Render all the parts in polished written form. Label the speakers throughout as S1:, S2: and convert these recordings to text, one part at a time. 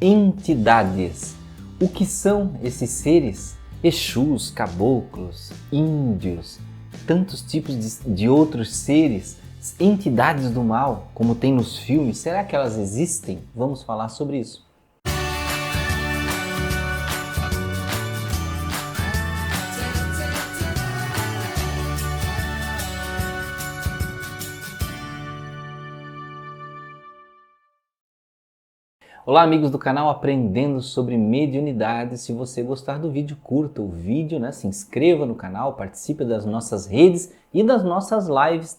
S1: entidades. O que são esses seres? Exus, caboclos, índios, tantos tipos de outros seres, entidades do mal, como tem nos filmes. Será que elas existem? Vamos falar sobre isso. Olá amigos do canal Aprendendo sobre Mediunidade. Se você gostar do vídeo, curta o vídeo, se inscreva no canal, participe das nossas redes e das nossas lives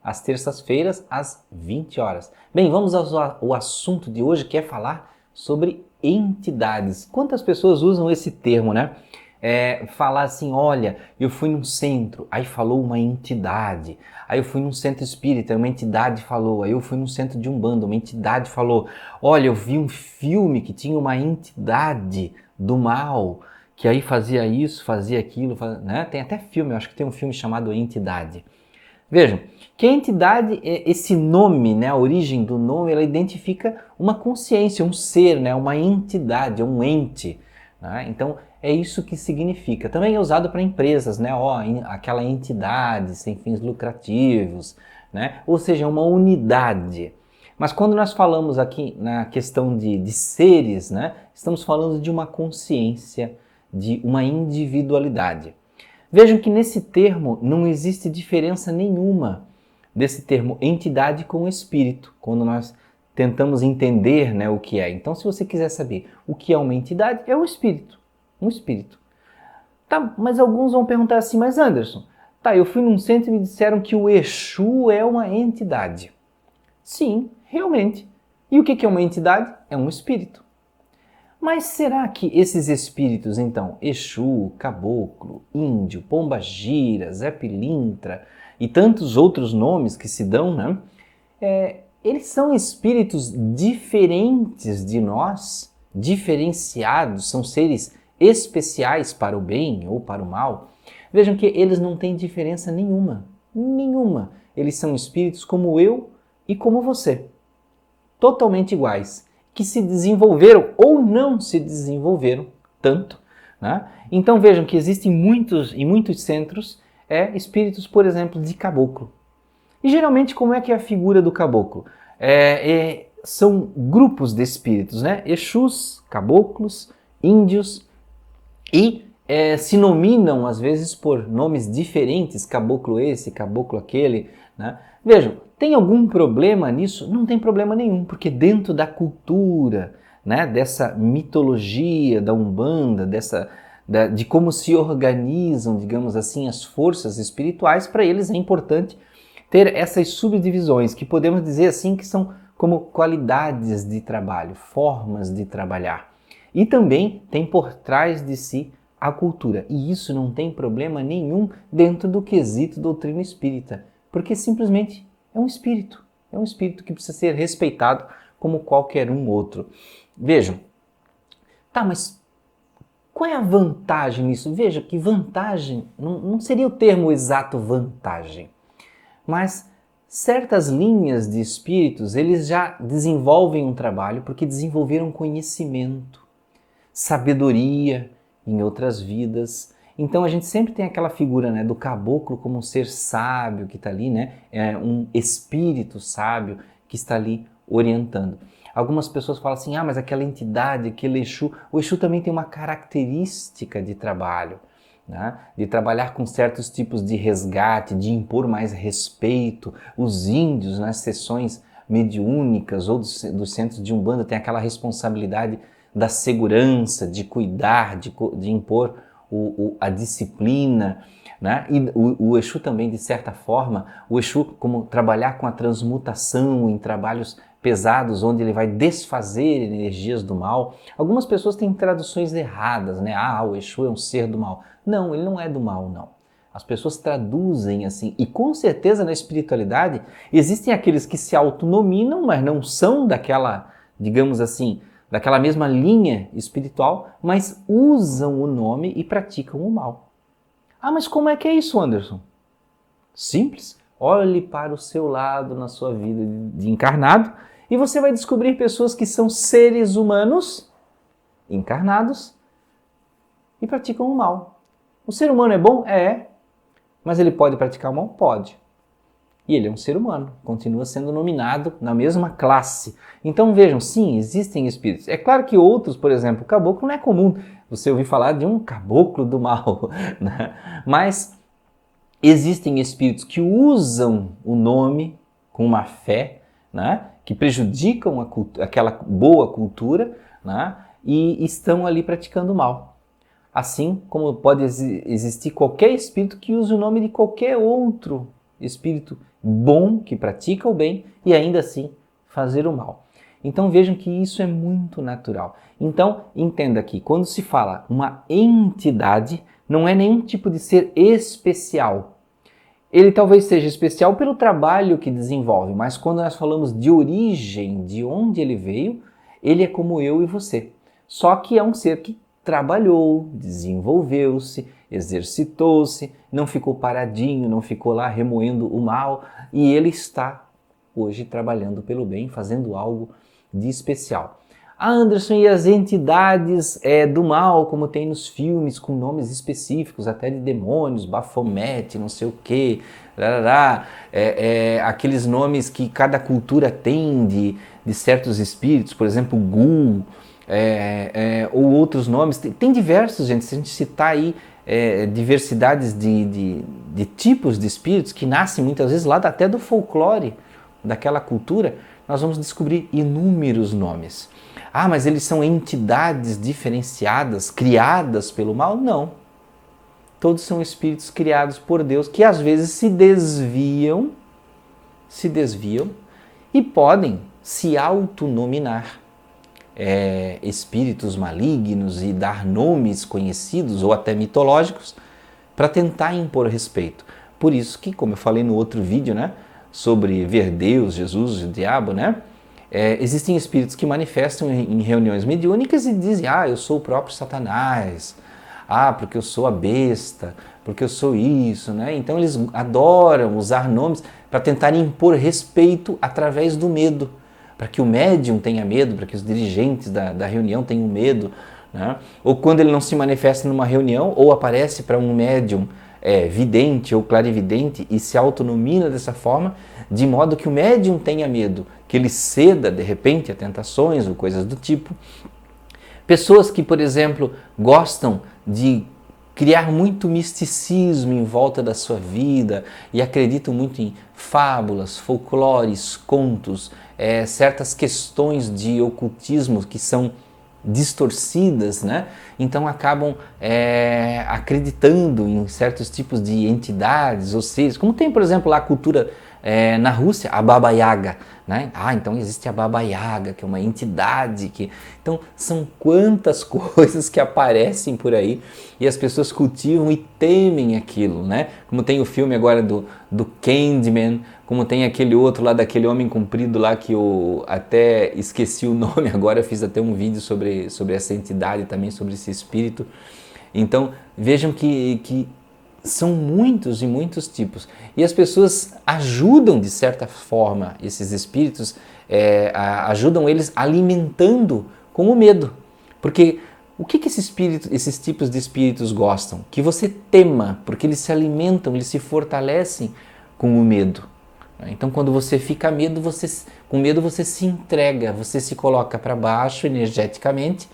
S1: às terças-feiras às 20 horas. Bem, vamos ao assunto de hoje, que é falar sobre entidades. Quantas pessoas usam esse termo, falar assim, olha, eu fui num centro, aí falou uma entidade. Aí eu fui num centro espírita, uma entidade falou. Aí eu fui num centro de Umbanda, uma entidade falou. Olha, eu vi um filme que tinha uma entidade do mal, que aí fazia isso, fazia aquilo, Tem até filme, eu acho que tem um filme chamado Entidade. Vejam, que a entidade, esse nome, a origem do nome, ela identifica uma consciência, um ser, uma entidade, um ente. Então, é isso que significa. Também é usado para empresas, aquela entidade sem fins lucrativos, ou seja, uma unidade. Mas quando nós falamos aqui na questão de seres, estamos falando de uma consciência, de uma individualidade. Vejam que nesse termo não existe diferença nenhuma desse termo entidade com espírito, quando nós tentamos entender o que é. Então, se você quiser saber o que é uma entidade, é um espírito. Um espírito. Tá, mas alguns vão perguntar assim, mas Anderson, eu fui num centro e me disseram que o Exu é uma entidade. Sim, realmente. E o que é uma entidade? É um espírito. Mas será que esses espíritos, então, Exu, Caboclo, Índio, Pombagira, Zé Pilintra e tantos outros nomes que se dão, eles são espíritos diferentes de nós, diferenciados, são seres especiais para o bem ou para o mal? Vejam que eles não têm diferença nenhuma. Nenhuma. Eles são espíritos como eu e como você. Totalmente iguais. Que se desenvolveram ou não se desenvolveram tanto. Então vejam que existem em muitos centros espíritos, por exemplo, de caboclo. E geralmente como é que é a figura do caboclo? São grupos de espíritos, Exus, caboclos, índios, e se nominam às vezes por nomes diferentes, caboclo esse, caboclo aquele. Vejam, tem algum problema nisso? Não tem problema nenhum, porque dentro da cultura, dessa mitologia da Umbanda, de como se organizam, digamos assim, as forças espirituais, para eles é importante ter essas subdivisões, que podemos dizer assim que são como qualidades de trabalho, formas de trabalhar. E também tem por trás de si a cultura. E isso não tem problema nenhum dentro do quesito doutrina espírita, porque simplesmente é um espírito. É um espírito que precisa ser respeitado como qualquer um outro. Vejam, mas qual é a vantagem nisso? Veja que vantagem, não seria o termo exato vantagem, mas certas linhas de espíritos, eles já desenvolvem um trabalho porque desenvolveram conhecimento, sabedoria em outras vidas. Então a gente sempre tem aquela figura do caboclo como um ser sábio que está ali, um espírito sábio que está ali orientando. Algumas pessoas falam assim, mas aquela entidade, aquele Exu, o Exu também tem uma característica de trabalho, de trabalhar com certos tipos de resgate, de impor mais respeito. Os índios nas sessões mediúnicas ou dos centros de Umbanda têm aquela responsabilidade da segurança, de cuidar, de impor a disciplina. E o Exu também, de certa forma, o Exu como trabalhar com a transmutação em trabalhos pesados, onde ele vai desfazer energias do mal. Algumas pessoas têm traduções erradas, o Exu é um ser do mal. Não, ele não é do mal, não. As pessoas traduzem assim, e com certeza na espiritualidade existem aqueles que se autonominam, mas não são daquela, digamos assim, daquela mesma linha espiritual, mas usam o nome e praticam o mal. Mas como é que é isso, Anderson? Simples. Olhe para o seu lado na sua vida de encarnado E você vai descobrir pessoas que são seres humanos, encarnados, e praticam o mal. O ser humano é bom? É. Mas ele pode praticar o mal? Pode. E ele é um ser humano, continua sendo nominado na mesma classe. Então vejam, sim, existem espíritos. É claro que outros, por exemplo, o caboclo não é comum você ouvir falar de um caboclo do mal, né? Mas existem espíritos que usam o nome com má fé, né? Que prejudicam aquela boa cultura, né? E estão ali praticando o mal. Assim como pode existir qualquer espírito que use o nome de qualquer outro espírito bom, que pratica o bem e ainda assim fazer o mal. Então vejam que isso é muito natural. Então entenda que quando se fala uma entidade, não é nenhum tipo de ser especial. Ele talvez seja especial pelo trabalho que desenvolve, mas quando nós falamos de origem, de onde ele veio, ele é como eu e você. Só que é um ser que trabalhou, desenvolveu-se, exercitou-se, não ficou paradinho, não ficou lá remoendo o mal, e ele está hoje trabalhando pelo bem, fazendo algo de especial. Ah, Anderson, e as entidades do mal, como tem nos filmes, com nomes específicos, até de demônios, Baphomet, não sei o quê, aqueles nomes que cada cultura tem de certos espíritos, por exemplo, Ghul, ou outros nomes, tem diversos, gente, se a gente citar aí diversidades de tipos de espíritos que nascem muitas vezes lá até do folclore daquela cultura, nós vamos descobrir inúmeros nomes. Ah, mas eles são entidades diferenciadas, criadas pelo mal? Não. Todos são espíritos criados por Deus que às vezes se desviam e podem se autonominar espíritos malignos e dar nomes conhecidos ou até mitológicos para tentar impor respeito. Por isso que, como eu falei no outro vídeo, né, sobre ver Deus, Jesus e o diabo, né, existem espíritos que manifestam em reuniões mediúnicas e dizem, eu sou o próprio Satanás, porque eu sou a besta, porque eu sou isso, né? Então eles adoram usar nomes para tentar impor respeito através do medo, para que o médium tenha medo, para que os dirigentes da reunião tenham medo, né? Ou quando ele não se manifesta numa reunião, ou aparece para um médium vidente ou clarividente e se autonomina dessa forma, de modo que o médium tenha medo, que ele ceda de repente a tentações ou coisas do tipo. Pessoas que, por exemplo, gostam de criar muito misticismo em volta da sua vida e acreditam muito em fábulas, folclores, contos, certas questões de ocultismo que são distorcidas, né? Então acabam acreditando em certos tipos de entidades ou seres, como tem, por exemplo, lá a cultura na Rússia, a Baba Yaga, né? Então existe a Baba Yaga, que é uma entidade que... Então são quantas coisas que aparecem por aí e as pessoas cultivam e temem aquilo, né? Como tem o filme agora do Candyman, como tem aquele outro lá daquele homem comprido lá que eu até esqueci o nome agora, eu fiz até um vídeo sobre essa entidade também, sobre esse espírito. Então vejam que são muitos e muitos tipos. E as pessoas ajudam, de certa forma, esses espíritos, ajudam eles alimentando com o medo. Porque o que esses tipos de espíritos gostam? Que você tema, porque eles se alimentam, eles se fortalecem com o medo. Então, quando você fica com medo, você se entrega, você se coloca para baixo energeticamente,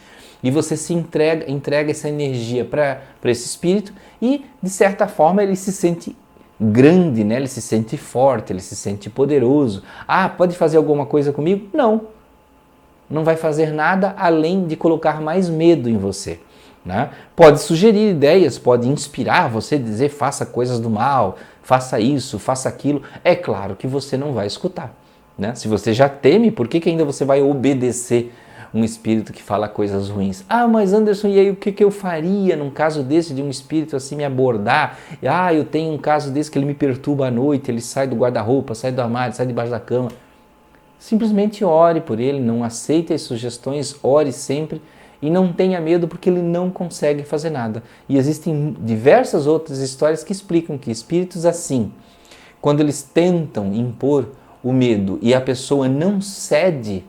S1: e você se entrega essa energia para esse espírito e, de certa forma, ele se sente grande, né? Ele se sente forte, ele se sente poderoso. Pode fazer alguma coisa comigo? Não. Não vai fazer nada além de colocar mais medo em você, né? Pode sugerir ideias, pode inspirar você, dizer faça coisas do mal, faça isso, faça aquilo. É claro que você não vai escutar, né? Se você já teme, por que ainda você vai obedecer um espírito que fala coisas ruins? Mas Anderson, e aí o que eu faria num caso desse de um espírito assim me abordar? Eu tenho um caso desse que ele me perturba à noite, ele sai do guarda-roupa, sai do armário, sai debaixo da cama. Simplesmente ore por ele, não aceite as sugestões, ore sempre e não tenha medo porque ele não consegue fazer nada. E existem diversas outras histórias que explicam que espíritos assim, quando eles tentam impor o medo e a pessoa não cede,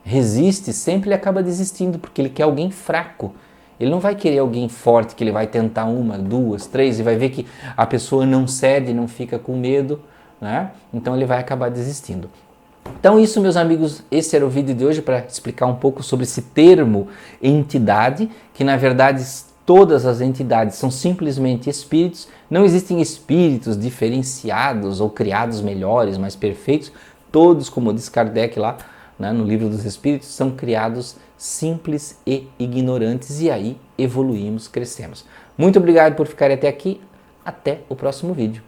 S1: resiste, sempre ele acaba desistindo, porque ele quer alguém fraco. Ele não vai querer alguém forte, que ele vai tentar uma, duas, três, e vai ver que a pessoa não cede, não fica com medo, né? Então ele vai acabar desistindo. Então isso, meus amigos, esse era o vídeo de hoje para explicar um pouco sobre esse termo entidade, que na verdade todas as entidades são simplesmente espíritos, não existem espíritos diferenciados ou criados melhores, mais perfeitos, todos, como diz Kardec lá, né, no Livro dos Espíritos, são criados simples e ignorantes, e aí evoluímos, crescemos. Muito obrigado por ficar até aqui, até o próximo vídeo.